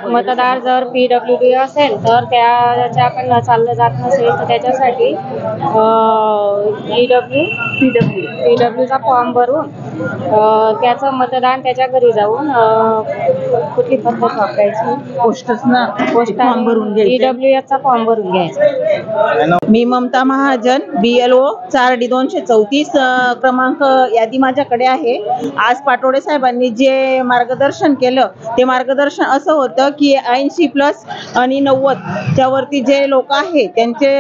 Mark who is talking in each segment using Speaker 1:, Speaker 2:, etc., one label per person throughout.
Speaker 1: मतदार जर PWD असेल तर त्याच्याकडनं चाललं जात नसेल तर त्याच्यासाठी PWचा फॉर्म भरून त्याचं मतदान त्याच्या घरी जाऊन कुठली पद्धत वापरायची,
Speaker 2: फॉर्म भरून
Speaker 1: PWचा फॉर्म भरून घ्यायचा।
Speaker 2: मी ममता महाजन, BLO 4D234 क्रमांक यादी माझ्याकडे आहे। आज पाटोडे साहेबांनी जे मार्गदर्शन केलं ते मार्गदर्शन असं होतं की 80+ आणि 90 च्या वरती जे लोक आहेत त्यांचे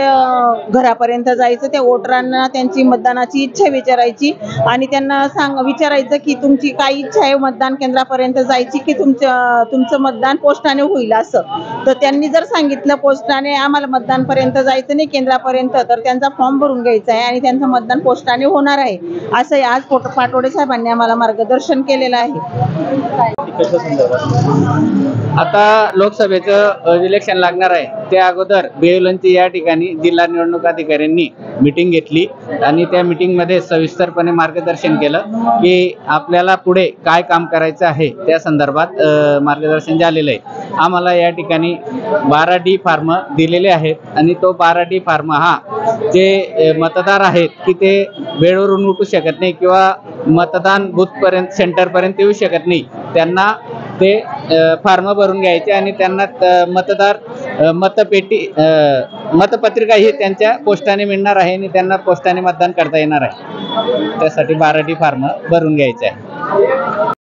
Speaker 2: घरापर्यंत जायचं, त्या वोटरांना त्यांची मतदानाची इच्छा विचारायची आणि त्यांना विचारायचं की तुमची काय इच्छा आहे मतदान केंद्रापर्यंत जायची की तुमचं मतदान पोस्टाने होईल असं। तर त्यांनी जर सांगितलं पोस्टाने आम्हाला मतदानपर्यंत जायचं नाही केंद्रापर्यंत, तर त्यांचा फॉर्म भरून घ्यायचा आहे आणि त्यांचं मतदान पोस्टाने होणार आहे असं आज पाटोडे साहेबांनी आम्हाला मार्गदर्शन केलेलं आहे।
Speaker 3: आता लोकसभेचं इलेक्शन लागणार आहे, त्या अगोदर बेलवंती या ठिकाणी जिल्हा निवडणूक अधिकाऱ्यांनी मीटिंग घेतली आणि त्या मीटिंगमध्ये सविस्तरपणे मार्गदर्शन केलं की आपल्याला पुढे काय काम करायचं आहे त्या संदर्भात मार्गदर्शन झालेलं आहे। आम्हाला या ठिकाणी 12D फॉर्म दिलेले आहेत आणि तो 12D फॉर्म हा जे मतदार आहेत की ते वेळेवरून उठू शकत नाही किंवा मतदान बूथपर्यंत सेंटरपर्यंत येऊ शकत नाही, त्यांना ते फॉर्म भरून घ्यायचे आणि त्यांना मतपत्रिका ही त्यांच्या पोस्टाने मिळणार आहे आणि त्यांना पोस्टाने मतदान करता येणार आहे। त्यासाठी 12D फॉर्म भरून घ्यायचे आहे।